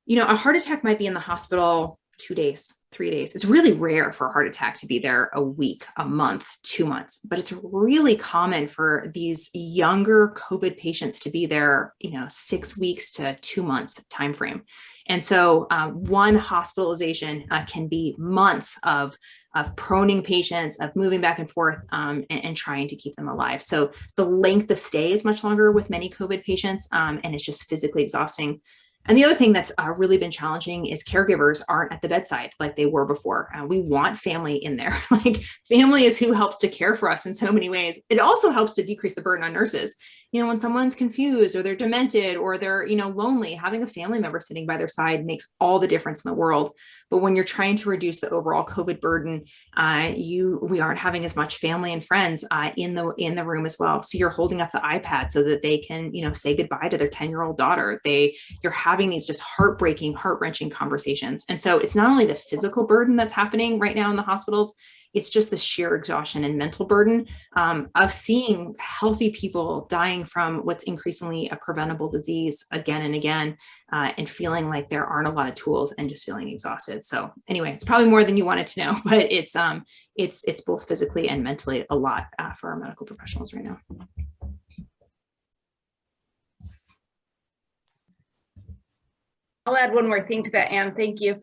a heart attack might be in the hospital 2 days, 3 days. It's really rare for a heart attack to be there a week, a month, 2 months, but it's really common for these younger COVID patients to be there, 6 weeks to 2 months timeframe. And so one hospitalization can be months of proning patients, of moving back and forth and trying to keep them alive. So the length of stay is much longer with many COVID patients, and it's just physically exhausting. And the other thing that's really been challenging is caregivers aren't at the bedside like they were before. We want family in there. Like family is who helps to care for us in so many ways. It also helps to decrease the burden on nurses. When someone's confused or they're demented or they're, lonely, having a family member sitting by their side makes all the difference in the world. But when you're trying to reduce the overall COVID burden, we aren't having as much family and friends in the room as well. So you're holding up the iPad so that they can, say goodbye to their 10-year-old daughter. You're having these just heartbreaking, heart-wrenching conversations. And so it's not only the physical burden that's happening right now in the hospitals, it's just the sheer exhaustion and mental burden of seeing healthy people dying from what's increasingly a preventable disease again and again, and feeling like there aren't a lot of tools and just feeling exhausted. So anyway, it's probably more than you wanted to know, but it's both physically and mentally a lot for our medical professionals right now. I'll add one more thing to that, Anne. Thank you.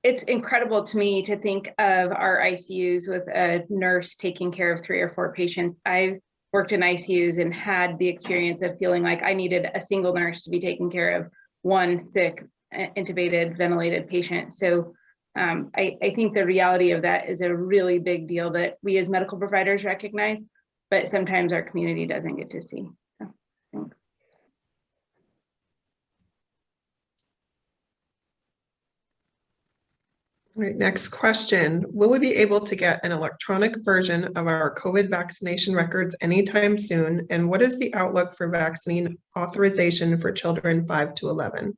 It's incredible to me to think of our ICUs with a nurse taking care of 3 or 4 patients. I've worked in ICUs and had the experience of feeling like I needed a single nurse to be taking care of one sick, intubated, ventilated patient. So I think the reality of that is a really big deal that we as medical providers recognize, but sometimes our community doesn't get to see. So, thanks. All right, next question. Will we be able to get an electronic version of our COVID vaccination records anytime soon? And what is the outlook for vaccine authorization for children 5 to 11?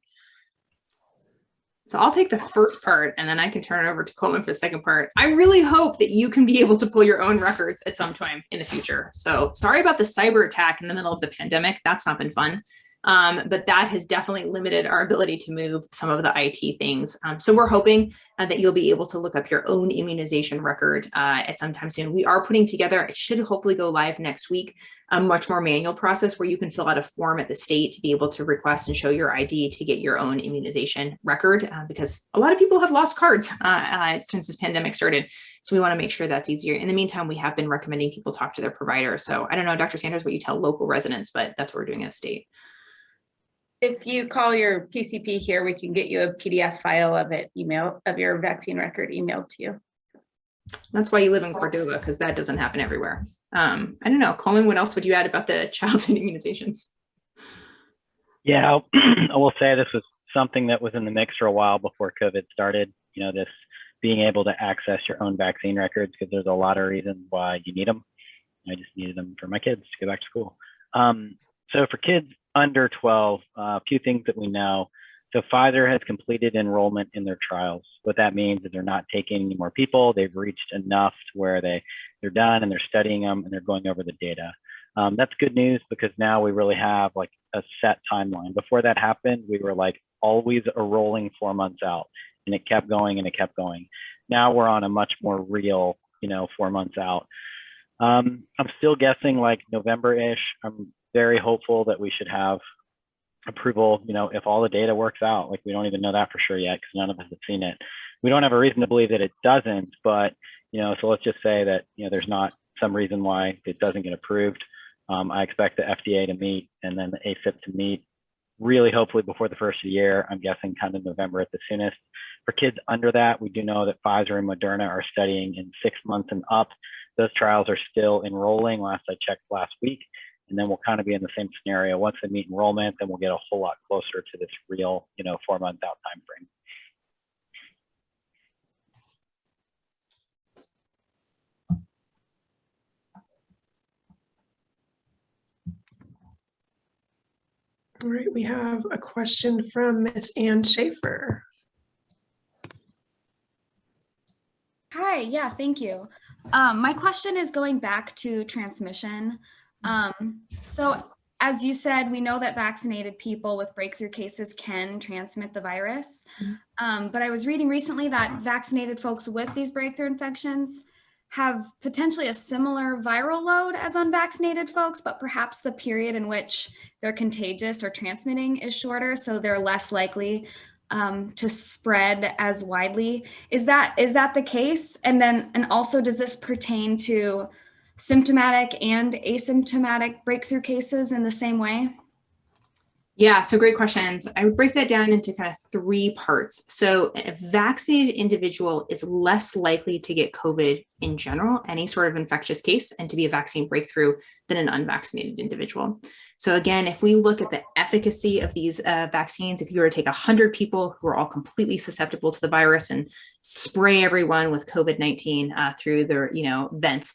So I'll take the first part and then I can turn it over to Coleman for the second part. I really hope that you can be able to pull your own records at some time in the future. So sorry about the cyber attack in the middle of the pandemic. That's not been fun. But that has definitely limited our ability to move some of the IT things. So we're hoping that you'll be able to look up your own immunization record at some time soon. We are putting together, it should hopefully go live next week, a much more manual process where you can fill out a form at the state to be able to request and show your ID to get your own immunization record, because a lot of people have lost cards since this pandemic started. So we want to make sure that's easier. In the meantime, we have been recommending people talk to their provider. So I don't know, Dr. Sanders, what you tell local residents, but that's what we're doing at the state. If you call your PCP here, we can get you a PDF file of it, of your vaccine record emailed to you. That's why you live in Cordova, because that doesn't happen everywhere. I don't know, Coleman, what else would you add about the childhood immunizations? Yeah, I will say this was something that was in the mix for a while before COVID started. This being able to access your own vaccine records, because there's a lot of reasons why you need them. I just needed them for my kids to go back to school. So for kids under 12, a few things that we know. So Pfizer has completed enrollment in their trials. What that means is they're not taking any more people. They've reached enough to where they're done and they're studying them and they're going over the data. That's good news because now we really have like a set timeline. Before that happened, we were like always a rolling 4 months out, and it kept going and it kept going. Now we're on a much more real, 4 months out. I'm still guessing like November-ish. I'm very hopeful that we should have approval, if all the data works out. Like, we don't even know that for sure yet because none of us have seen it. We don't have a reason to believe that it doesn't, but, so let's just say that, there's not some reason why it doesn't get approved. I expect the FDA to meet and then the ACIP to meet really hopefully before the first of the year. I'm guessing kind of November at the soonest. For kids under that, we do know that Pfizer and Moderna are studying in 6 months and up. Those trials are still enrolling. Last I checked last week. And then we'll kind of be in the same scenario. Once they meet enrollment, then we'll get a whole lot closer to this real, 4 month out time frame. All right, we have a question from Miss Ann Schaefer. Hi, yeah, thank you. My question is going back to transmission. So as you said, we know that vaccinated people with breakthrough cases can transmit the virus. But I was reading recently that vaccinated folks with these breakthrough infections have potentially a similar viral load as unvaccinated folks, but perhaps the period in which they're contagious or transmitting is shorter, so they're less likely to spread as widely. Is that the case? And also, does this pertain to symptomatic and asymptomatic breakthrough cases in the same way? Yeah, so great questions. I would break that down into kind of 3 parts. So a vaccinated individual is less likely to get COVID in general, any sort of infectious case, and to be a vaccine breakthrough than an unvaccinated individual. So again, if we look at the efficacy of these vaccines, if you were to take 100 people who are all completely susceptible to the virus and spray everyone with COVID-19 through their vents,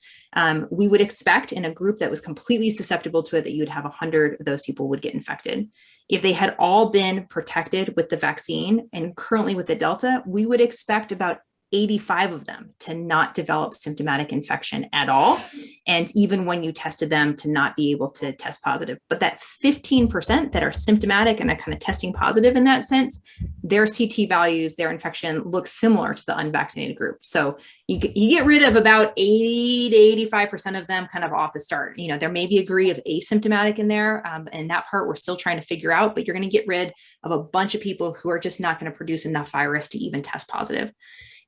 we would expect in a group that was completely susceptible to it that you would have 100 of those people would get infected. If they had all been protected with the vaccine and currently with the Delta, we would expect about 85 of them to not develop symptomatic infection at all. And even when you tested them, to not be able to test positive. But that 15% that are symptomatic and are kind of testing positive in that sense, their CT values, their infection looks similar to the unvaccinated group. So you get rid of about 80 to 85% of them kind of off the start. There may be a degree of asymptomatic in there, and that part we're still trying to figure out, but you're going to get rid of a bunch of people who are just not going to produce enough virus to even test positive.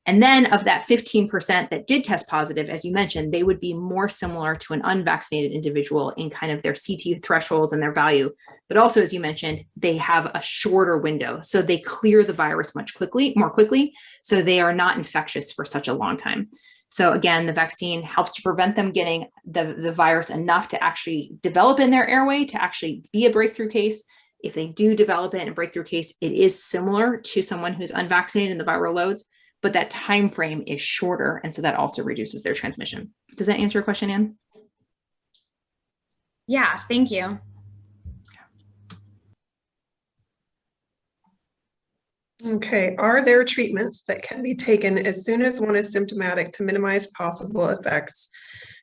And then of that 15% that did test positive, as you mentioned, they would be more similar to an unvaccinated individual in kind of their CT thresholds and their value. But also, as you mentioned, they have a shorter window. So they clear the virus more quickly. So they are not infectious for such a long time. So again, the vaccine helps to prevent them getting the virus enough to actually develop in their airway to actually be a breakthrough case. If they do develop it in a breakthrough case, it is similar to someone who's unvaccinated in the viral loads, but that time frame is shorter, and so that also reduces their transmission. Does that answer your question, Ann? Yeah, thank you. Okay, are there treatments that can be taken as soon as one is symptomatic to minimize possible effects,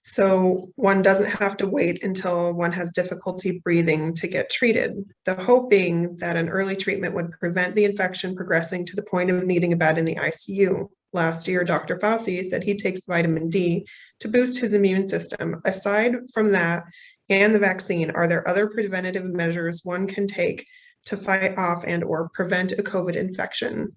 so one doesn't have to wait until one has difficulty breathing to get treated? The hope being that an early treatment would prevent the infection progressing to the point of needing a bed in the ICU. Last year, Dr. Fauci said he takes vitamin D to boost his immune system. Aside from that and the vaccine, are there other preventative measures one can take to fight off and or prevent a COVID infection?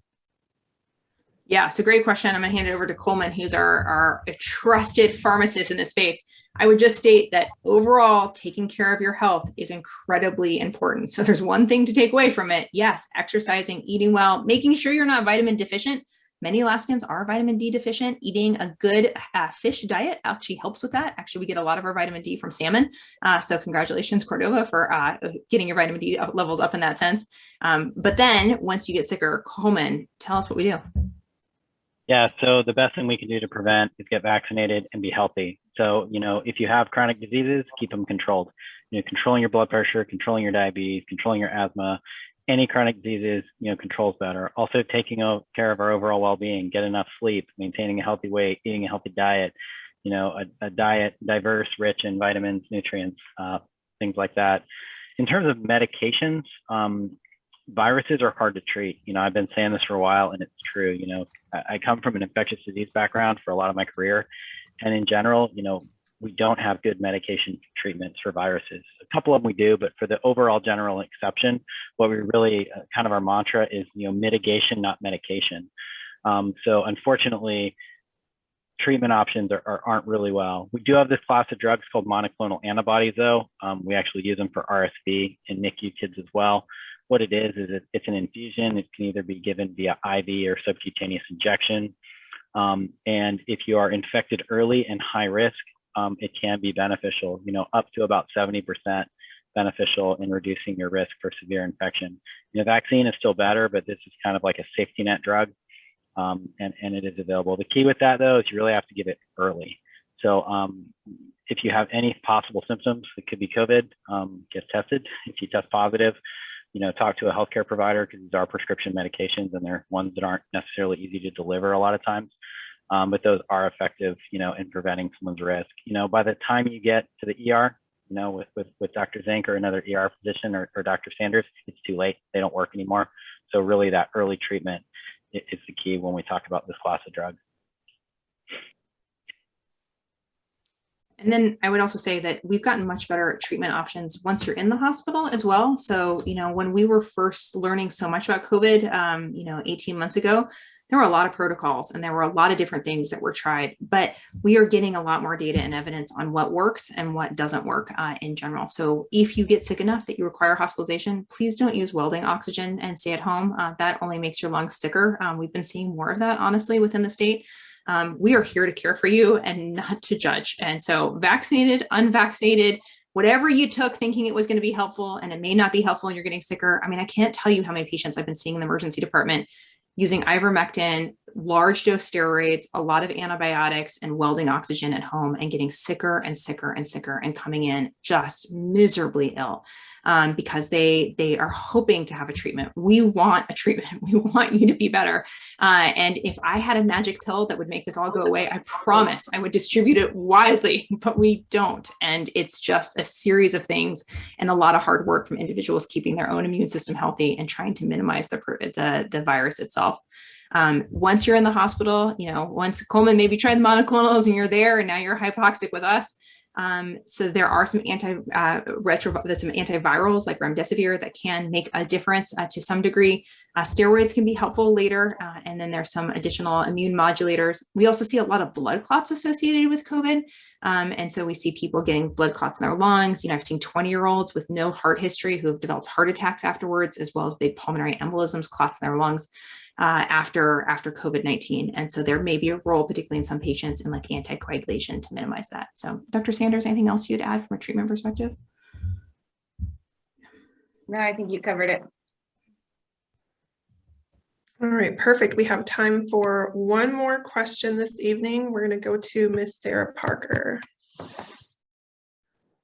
Yeah, so great question. I'm going to hand it over to Coleman, who's our trusted pharmacist in this space. I would just state that overall, taking care of your health is incredibly important. So there's one thing to take away from it. Yes, exercising, eating well, making sure you're not vitamin deficient. Many Alaskans are vitamin D deficient. Eating a good fish diet actually helps with that. Actually, we get a lot of our vitamin D from salmon. So congratulations, Cordova, for getting your vitamin D levels up in that sense. But then once you get sicker, Coleman, tell us what we do. Yeah, so the best thing we can do to prevent is get vaccinated and be healthy. So, if you have chronic diseases, keep them controlled. Controlling your blood pressure, controlling your diabetes, controlling your asthma, any chronic diseases, controls better. Also taking care of our overall well-being, get enough sleep, maintaining a healthy weight, eating a healthy diet, a diet diverse, rich in vitamins, nutrients, things like that. In terms of medications, viruses are hard to treat. I've been saying this for a while, and it's true. I come from an infectious disease background for a lot of my career. And in general, we don't have good medication treatments for viruses. A couple of them we do, but for the overall general exception, what we really kind of our mantra is, mitigation, not medication. So unfortunately, treatment options aren't really well. We do have this class of drugs called monoclonal antibodies, though. We actually use them for RSV and NICU kids as well. What it is it's an infusion. It can either be given via IV or subcutaneous injection. And if you are infected early and high risk, it can be beneficial, up to about 70% beneficial in reducing your risk for severe infection. Vaccine is still better, but this is kind of like a safety net drug, and it is available. The key with that, though, is you really have to give it early. So if you have any possible symptoms, it could be COVID, get tested. If you test positive, talk to a healthcare provider, because these are prescription medications and they're ones that aren't necessarily easy to deliver a lot of times. But those are effective, in preventing someone's risk. By the time you get to the ER, with Dr. Zink or another ER physician or Dr. Sanders, it's too late. They don't work anymore. So really that early treatment is the key when we talk about this class of drugs. And then I would also say that we've gotten much better at treatment options once you're in the hospital as well. So, when we were first learning so much about COVID, 18 months ago, there were a lot of protocols and there were a lot of different things that were tried, but we are getting a lot more data and evidence on what works and what doesn't work in general. So if you get sick enough that you require hospitalization, please don't use welding oxygen and stay at home. That only makes your lungs sicker. We've been seeing more of that, honestly, within the state. We are here to care for you and not to judge. And so vaccinated, unvaccinated, whatever you took thinking it was going to be helpful and it may not be helpful and you're getting sicker. I mean, I can't tell you how many patients I've been seeing in the emergency department using ivermectin, large dose steroids, a lot of antibiotics, and welding oxygen at home and getting sicker and sicker and sicker and coming in just miserably ill because they are hoping to have a treatment. We want a treatment. We want you to be better. And if I had a magic pill that would make this all go away, I promise I would distribute it widely, but we don't. And it's just a series of things and a lot of hard work from individuals keeping their own immune system healthy and trying to minimize the virus itself. Once you're in the hospital, once Coleman maybe tried the monoclonals and you're there and now you're hypoxic with us. So there are some antivirals like remdesivir that can make a difference to some degree. Steroids can be helpful later. And then there's some additional immune modulators. We also see a lot of blood clots associated with COVID. And so we see people getting blood clots in their lungs. I've seen 20-year-olds with no heart history who have developed heart attacks afterwards, as well as big pulmonary embolisms, clots in their lungs. After COVID-19. And so there may be a role, particularly in some patients, in like anticoagulation to minimize that. So Dr. Sanders, anything else you'd add from a treatment perspective? No, I think you covered it. All right, perfect. We have time for one more question this evening. We're going to go to Miss Sarah Parker.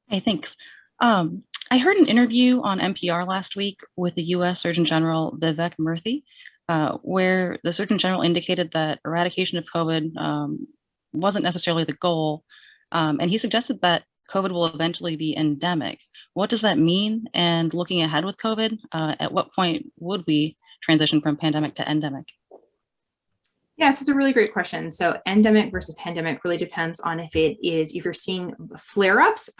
Hey, thanks. I heard an interview on NPR last week with the U.S. Surgeon General Vivek Murthy, where the Surgeon General indicated that eradication of COVID wasn't necessarily the goal. And he suggested that COVID will eventually be endemic. What does that mean? And looking ahead with COVID, at what point would we transition from pandemic to endemic? Yes, it's a really great question. So endemic versus pandemic really depends on if you're seeing flare-ups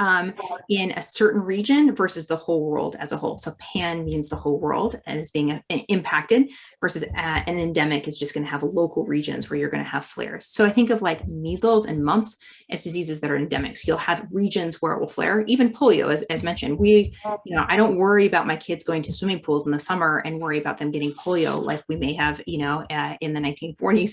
in a certain region versus the whole world as a whole. So pan means the whole world as being impacted versus an endemic is just going to have local regions where you're going to have flares. So I think of like measles and mumps as diseases that are endemic. So you'll have regions where it will flare. Even polio, as mentioned, I don't worry about my kids going to swimming pools in the summer and worry about them getting polio like we may have, in the 1940s.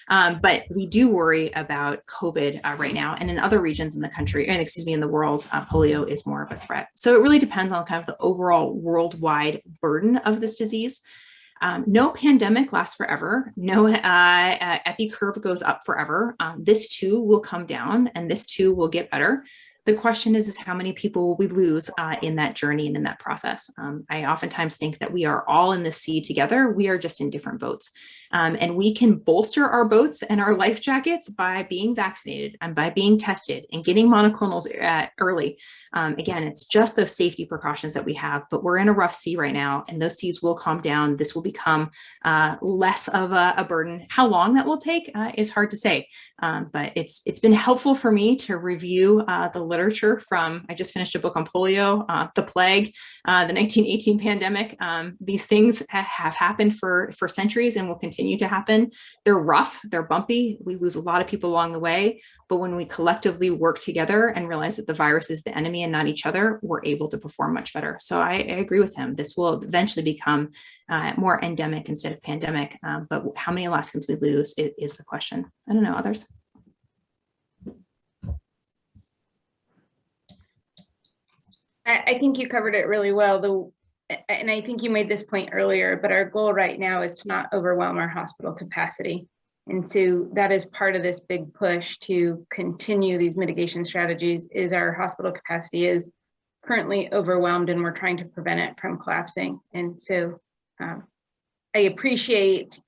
But we do worry about COVID right now, and in other regions in the country, in the world, polio is more of a threat. So it really depends on kind of the overall worldwide burden of this disease. No pandemic lasts forever. No epi curve goes up forever. This too will come down, and this too will get better. The question is how many people will we lose in that journey and in that process? I oftentimes think that we are all in the sea together. We are just in different boats. And we can bolster our boats and our life jackets by being vaccinated and by being tested and getting monoclonals early. Again, it's just those safety precautions that we have, but we're in a rough sea right now, and those seas will calm down. This will become less of a burden. How long that will take is hard to say, but it's been helpful for me to review the literature from, I just finished a book on polio, the plague, the 1918 pandemic. These things have happened for centuries and will continue to happen. They're rough, they're bumpy. We lose a lot of people along the way, but when we collectively work together and realize that the virus is the enemy and not each other, we're able to perform much better. So I agree with him. This will eventually become more endemic instead of pandemic, but how many Alaskans we lose is the question. I don't know, others? I think you covered it really well, and I think you made this point earlier, but our goal right now is to not overwhelm our hospital capacity. And so that is part of this big push to continue these mitigation strategies. Is our hospital capacity is currently overwhelmed, and we're trying to prevent it from collapsing. And so I appreciate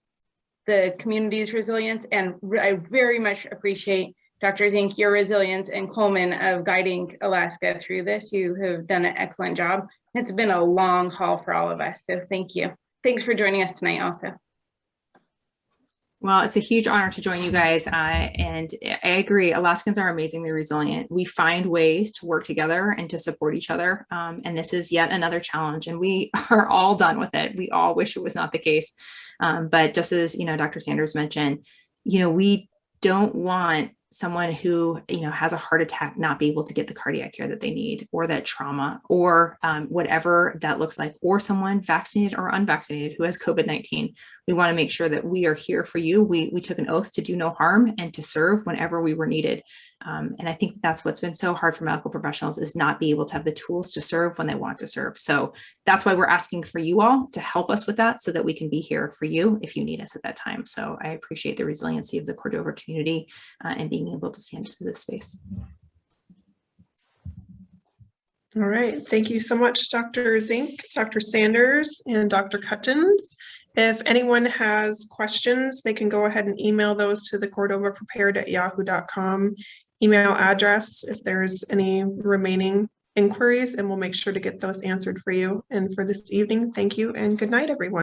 the community's resilience, and I very much appreciate Dr. Zink, your resilience, and Coleman of guiding Alaska through this. You have done an excellent job. It's been a long haul for all of us, so thank you. Thanks for joining us tonight also. Well, it's a huge honor to join you guys. And I agree, Alaskans are amazingly resilient. We find ways to work together and to support each other. And this is yet another challenge, and we are all done with it. We all wish it was not the case. But just as, Dr. Sanders mentioned, we don't want someone who, has a heart attack not be able to get the cardiac care that they need, or that trauma, or whatever that looks like, or someone vaccinated or unvaccinated who has COVID-19. We want to make sure that we are here for you. We took an oath to do no harm and to serve whenever we were needed. And I think that's what's been so hard for medical professionals, is not be able to have the tools to serve when they want to serve. So that's why we're asking for you all to help us with that, so that we can be here for you if you need us at that time. So I appreciate the resiliency of the Cordova community and being able to stand into this space. All right, thank you so much, Dr. Zink, Dr. Sanders, and Dr. Cuttins. If anyone has questions, they can go ahead and email those to the cordovaprepared@yahoo.com email address if there's any remaining inquiries, and we'll make sure to get those answered for you. And for this evening, thank you and good night, everyone.